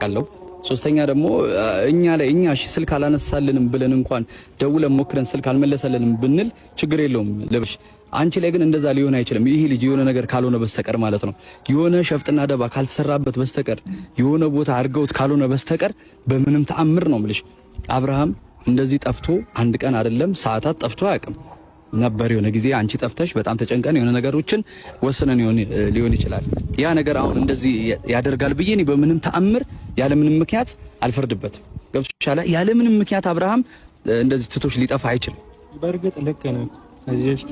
አለው። ሶስተኛ ደግሞ እኛ እሺ ስልክ አላነሳልንም ብለን እንኳን ደውለን ሞክረን ስልክ አልመለሰልንም ብንል ችግር የለውም ልብሽ። አንቺ ላይ ግን እንደዛ ሊሆን አይችልም። ይሄ ልጅ የሆነ ነገር ካልሆነ በስተቀር ማለት ነው የሆነ ሸፍጥና ደባ ካልተሰራበት በስተቀር የሆነ ቦታ አድርገውት ካልሆነ በስተቀር በምንም ተአምር ነው የምልሽ አብርሃም እንደዚህ ጠፍቶ አንድ ቀን አይደለም ሰዓታት ጠፍቶ አያውቅም ነበር። የሆነ ጊዜ አንቺ ጠፍተሽ በጣም ተጨንቀን የሆነ ነገሮችን ወስነን ሊሆን ይችላል። ያ ነገር አሁን እንደዚህ ያደርጋል ብዬ እኔ በምንም ተአምር ያለምንም ምክንያት አልፈርድበትም። ገብቶሻል? ያለምንም ምክንያት አብርሃም እንደዚህ ትቶሽ ሊጠፋ አይችልም። በእርግጥ ልክ ነው። እዚህ በፊት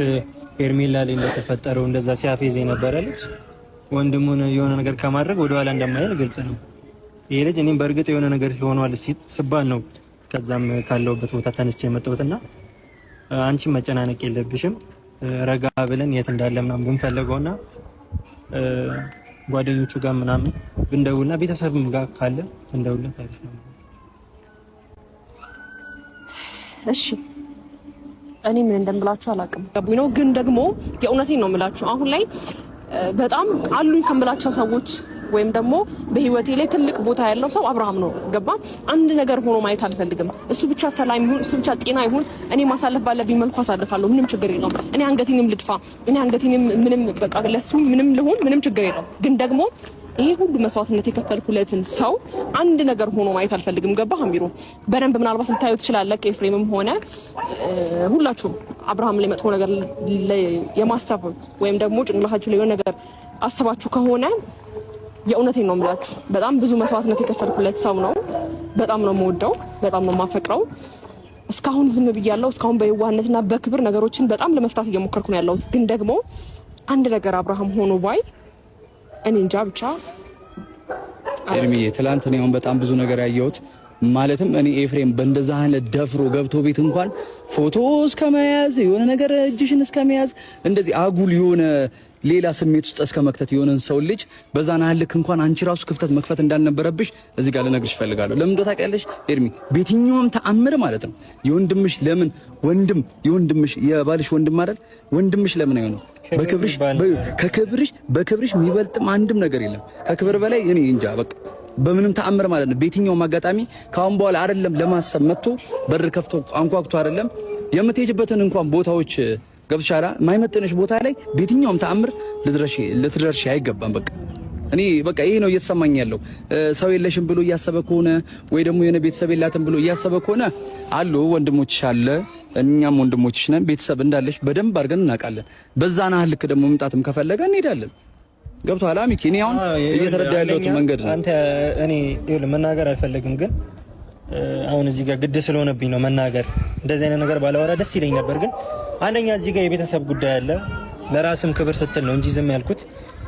ሄርሜላ ላይ እንደተፈጠረው እንደዛ ሲያፌዝ የነበረ ልጅ ወንድሙን የሆነ ነገር ከማድረግ ወደ ኋላ እንደማይል ግልጽ ነው። ይሄ ልጅ እኔም በእርግጥ የሆነ ነገር ሆኗል ሲባል ነው ከዛም ካለውበት ቦታ ተነስቼ የመጣሁትና አንቺ መጨናነቅ የለብሽም። ረጋ ብለን የት እንዳለ ምናምን ብንፈልገውና ጓደኞቹ ጋር ምናምን ብንደውልና ቤተሰብም ጋር ካለ ብንደውልና ታሪክ ነው። እሺ እኔ ምን እንደምላችሁ አላውቅም። ገቡኝ ነው ግን ደግሞ የእውነቴን ነው የምላችሁ አሁን ላይ በጣም አሉኝ ከምላቸው ሰዎች ወይም ደግሞ በህይወቴ ላይ ትልቅ ቦታ ያለው ሰው አብርሃም ነው። ገባ? አንድ ነገር ሆኖ ማየት አልፈልግም። እሱ ብቻ ሰላም ይሁን፣ እሱ ብቻ ጤና ይሁን። እኔ ማሳለፍ ባለብኝ መልኩ አሳልፋለሁ። ምንም ችግር የለውም። እኔ አንገቴንም ልድፋ፣ እኔ አንገቴንም ምንም በቃ ለሱ ምንም ልሁን፣ ምንም ችግር የለውም። ግን ደግሞ ይሄ ሁሉ መስዋዕትነት የከፈልኩለትን ሰው አንድ ነገር ሆኖ ማየት አልፈልግም። ገባ? አሚሮ በደንብ ምናልባት ልታዩ ትችላለህ። ከኤፍሬምም ሆነ ሁላችሁም አብርሃም ላይ መጥፎ ነገር የማሰብ ወይም ደግሞ ጭንቅላታችሁ ላይ የሆነ ነገር አስባችሁ ከሆነ የእውነቴን ነው የምላችሁ በጣም ብዙ መስዋዕትነት የከፈልኩለት ሰው ነው። በጣም ነው የምወደው፣ በጣም ነው የማፈቅረው። እስካሁን ዝም ብያለሁ። እስካሁን በየዋህነትና በክብር ነገሮችን በጣም ለመፍታት እየሞከርኩ ነው ያለሁት። ግን ደግሞ አንድ ነገር አብርሃም ሆኖ ባይ እኔ እንጃ ብቻ ኤርሚዬ ትላንት ነው በጣም ብዙ ነገር ያየሁት። ማለትም እኔ ኤፍሬም በእንደዛ አይነት ደፍሮ ገብቶ ቤት እንኳን ፎቶ እስከመያዝ የሆነ ነገር እጅሽን እስከመያዝ እንደዚህ አጉል የሆነ ሌላ ስሜት ውስጥ እስከ መክተት የሆነን ሰው ልጅ በዛና ልክ እንኳን አንቺ ራሱ ክፍተት መክፈት እንዳልነበረብሽ እዚህ ጋር ልነግርሽ ፈልጋለሁ። ለምን እንደው ታውቂያለሽ ኤርሚ፣ በየትኛውም ተአምር ማለት ነው የወንድምሽ ለምን ወንድም የወንድምሽ የባልሽ ወንድም አይደል ወንድምሽ ለምን አይሆንም? በክብርሽ የሚበልጥም አንድም ነገር የለም። ከክብር በላይ እኔ እንጃ በቃ በምንም ተአምር ማለት ነው በየትኛውም አጋጣሚ ካሁን በኋላ አይደለም ለማሰብ መጥቶ በር ከፍቶ አንኳኩቶ አይደለም የምትሄጅበትን እንኳን ቦታዎች ገብሻራ ማይመጥነሽ ቦታ ላይ በየትኛውም ተአምር ልትደርሺ አይገባም። በቃ እኔ በቃ ይሄ ነው እየተሰማኝ ያለው። ሰው የለሽም ብሎ እያሰበ ከሆነ ወይ ደግሞ የኔ ቤተሰብ የላትም ብሎ እያሰበ ከሆነ አሉ ወንድሞችሽ አለ እኛም ወንድሞችሽ ነን። ቤተሰብ እንዳለሽ በደንብ አድርገን እናውቃለን። በዛና ልክ ደግሞ መምጣትም ከፈለገ እንሄዳለን። ገብቶሃል አሚኪ? እኔ አሁን እየተረዳ ያለሁት መንገድ ነው። አንተ እኔ ይኸውልህ መናገር አልፈልግም፣ ግን አሁን እዚህ ጋር ግድ ስለሆነብኝ ነው መናገር። እንደዚህ አይነት ነገር ባላወራ ደስ ይለኝ ነበር፣ ግን አንደኛ እዚህ ጋር የቤተሰብ ጉዳይ አለ። ለራስም ክብር ስትል ነው እንጂ ዝም ያልኩት።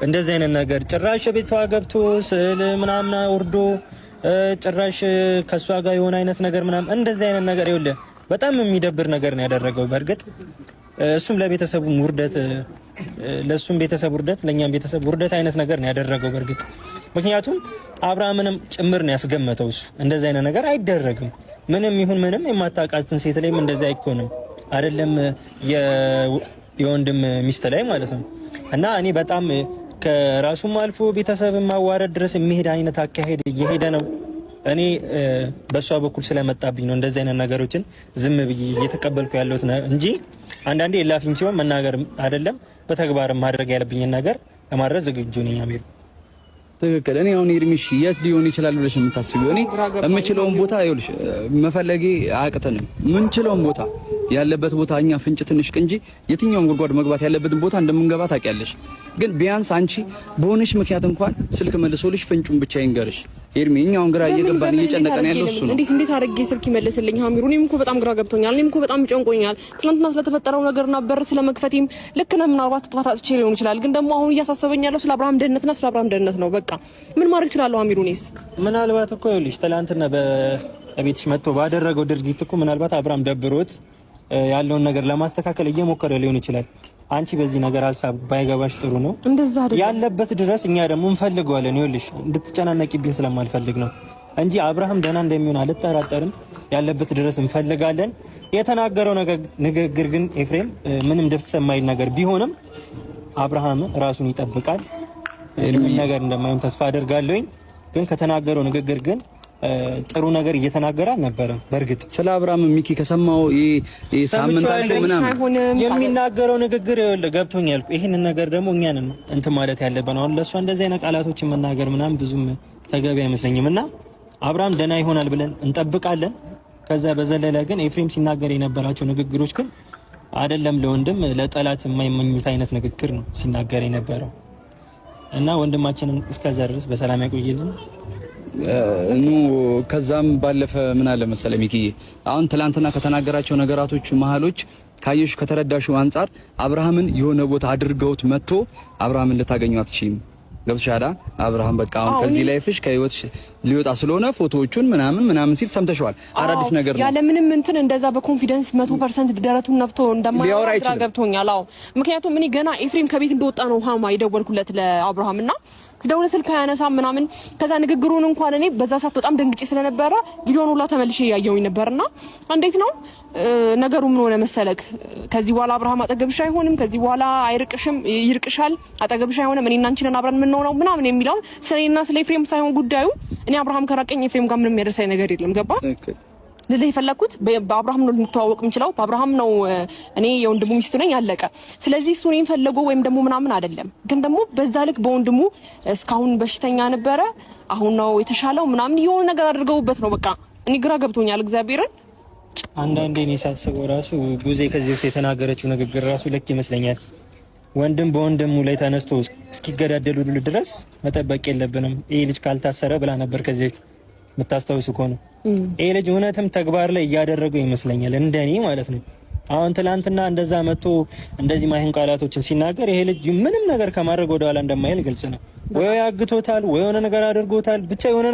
እንደዚህ አይነት ነገር ጭራሽ ቤቷ ገብቶ ስዕል ምናምን ወርዶ ጭራሽ ከሷ ጋር የሆነ አይነት ነገር ምናምን እንደዚህ አይነት ነገር ይኸውልህ በጣም የሚደብር ነገር ነው ያደረገው። በእርግጥ እሱም ለቤተሰቡ ውርደት፣ ለሱም ቤተሰብ ውርደት፣ ለኛም ቤተሰብ ውርደት አይነት ነገር ነው ያደረገው በእርግጥ። ምክንያቱም አብርሃምንም ጭምር ነው ያስገመተው እሱ። እንደዚህ አይነት ነገር አይደረግም። ምንም ይሁን ምንም የማታውቃትን ሴት ላይም እንደዚህ አይኮንም፣ አይደለም የወንድም ሚስት ላይ ማለት ነው። እና እኔ በጣም ከራሱም አልፎ ቤተሰብን ማዋረድ ድረስ የሚሄድ አይነት አካሄድ እየሄደ ነው። እኔ በሷ በኩል ስለመጣብኝ ነው እንደዚህ አይነት ነገሮችን ዝም ብዬ እየተቀበልኩ ያለሁት እንጂ አንዳንዴ እላፊም ሲሆን መናገር አይደለም በተግባር ማድረግ ያለብኝን ነገር ለማድረግ ዝግጁ ነኝ። አሜሩ ትክክል። እኔ አሁን ኤርሚሽ የት ሊሆን ይችላል ብለሽ የምታስቢው? እኔ የምችለውን ቦታ ይኸውልሽ መፈለጌ አያቅተንም። የምንችለውን ቦታ ያለበት ቦታ እኛ ፍንጭ ትንሽ እንጂ የትኛውም ጉድጓድ መግባት ያለበትን ቦታ እንደምንገባ ታውቂያለሽ። ግን ቢያንስ አንቺ በሆነሽ ምክንያት እንኳን ስልክ መልሶልሽ ፍንጩን ብቻ ይንገርሽ። ኤርሚ እኛውን ግራ እየገባን እየጨነቀን ያለው እሱ ነው። እንዴት አድርጌ ስልክ ይመልስልኝ አሚሩ? እኔም እኮ በጣም ግራ ገብቶኛል። እኔም እኮ በጣም ጨንቆኛል። ትናንትና ስለተፈጠረው ነገርና በር ስለመክፈቴም ልክ ነው። ምናልባት ጥፋት አጥቼ ሊሆን ይችላል። ግን ደግሞ አሁን እያሳሰበኝ ያለው ስለ አብርሃም ደህንነትና ስለ አብርሃም ደህንነት ነው። በቃ ምን ማድረግ እችላለሁ አሚሩ? እኔስ ምናልባት እኮ ይኸውልሽ ትናንትና በቤትሽ መጥቶ ባደረገው ድርጊት እኮ ምናልባት አብርሃም ደብሮት ያለውን ነገር ለማስተካከል እየሞከረ ሊሆን ይችላል። አንቺ በዚህ ነገር ሀሳብ ባይገባሽ ጥሩ ነው። እንደዛ አይደለም ያለበት ድረስ እኛ ደግሞ እንፈልገዋለን። ይኸውልሽ እንድትጨናነቂብኝ ስለማልፈልግ ነው እንጂ አብርሃም ደህና እንደሚሆን አልጠራጠርም። ያለበት ድረስ እንፈልጋለን። የተናገረው ንግግር ግን ኤፍሬም ምንም ደስ የማይል ነገር ቢሆንም አብርሃም ራሱን ይጠብቃል። ምንም ነገር እንደማይሆን ተስፋ አደርጋለሁኝ። ግን ከተናገረው ንግግር ግን ጥሩ ነገር እየተናገረ አልነበረም። በእርግጥ ስለ አብርሃም ሚኪ ከሰማው ሳምንት አልፎ ምናምን የሚናገረው ንግግር ገብቶኛል። ይሄንን ነገር ደግሞ እኛን እንትን ማለት ያለብን አሁን ለእሷ እንደዚህ አይነት ቃላቶችን መናገር ምናምን ብዙም ተገቢ አይመስለኝም እና አብርሃም ደህና ይሆናል ብለን እንጠብቃለን። ከዛ በዘለለ ግን ኤፍሬም ሲናገር የነበራቸው ንግግሮች ግን አይደለም ለወንድም ለጠላት የማይመኙት አይነት ንግግር ነው ሲናገር የነበረው እና ወንድማችንን እስከዛ ድረስ በሰላም ያቆይልን። ከዛም ባለፈ ምን አለ መሰለ ሚኪ አሁን ትላንትና ከተናገራቸው ነገራቶች መሀሎች ካየሽ ከተረዳሽው አንፃር አብርሃምን የሆነ ቦታ አድርገውት መጥቶ አብርሃምን ልታገኙ አትችይም። ገብቶሻል? አብርሃም በቃ አሁን ከዚህ ላይፍሽ ከህይወትሽ ሊወጣ ስለሆነ ፎቶዎቹን ምናምን ሲል ሰምተሽዋል። አዳዲስ ነገር ነው። ያለ ምንም እንትን እንደዛ በኮንፊደንስ 100% ደረቱን ነፍቶ እንደማያወራ ገብቶኛል። አዎ ምክንያቱም እኔ ገና ኤፍሬም ከቤት እንደወጣ ነው ሃማ የደወልኩለት ለአብርሃምና ስደውል ስልክ አያነሳም ምናምን ከዛ ንግግሩን እንኳን እኔ በዛ ሰዓት በጣም ደንግጬ ስለነበረ ቪዲዮውን ሁላ ተመልሼ ያየሁኝ ነበርና እንዴት ነው ነገሩ ምን ሆነ መሰለክ ከዚህ በኋላ አብርሃም አጠገብሽ አይሆንም ከዚህ በኋላ አይርቅሽም ይርቅሻል አጠገብሽ አይሆንም እኔና አንቺ ነን አብረን ምን ነው ምናምን የሚለው ስለኔና ስለ ኤፍሬም ሳይሆን ጉዳዩ እኔ አብርሃም ከራቀኝ ኤፍሬም ጋር ምንም የሚያደርሰኝ ነገር የለም ገባ ልልህ የፈለኩት በአብርሃም ነው ልንተዋወቅ የምንችለው በአብርሃም ነው እኔ የወንድሙ ሚስት ነኝ ያለቀ ስለዚህ እሱ እኔን ፈለጎ ወይም ደግሞ ምናምን አይደለም ግን ደግሞ በዛ ልክ በወንድሙ እስካሁን በሽተኛ ነበረ አሁን ነው የተሻለው ምናምን የሆነ ነገር አድርገውበት ነው በቃ እኔ ግራ ገብቶኛል እግዚአብሔርን አንዳንዴ እኔ ሳስበው ራሱ ጉዜ ከዚህ በፊት የተናገረችው ንግግር ራሱ ልክ ይመስለኛል ወንድም በወንድሙ ላይ ተነስቶ እስኪገዳደሉ ድረስ መጠበቅ የለብንም ይሄ ልጅ ካልታሰረ ብላ ነበር ከዚህ በፊት የምታስታውሱ ከሆነ ይሄ ልጅ እውነትም ተግባር ላይ እያደረገው ይመስለኛል እንደኔ ማለት ነው አሁን ትላንትና እንደዛ መጥቶ እንደዚህ ማይሆን ቃላቶችን ሲናገር ይሄ ልጅ ምንም ነገር ከማድረግ ወደኋላ እንደማይል ግልጽ ነው ወይ ያግቶታል ወይ የሆነ ነገር አድርጎታል ብቻ የሆነ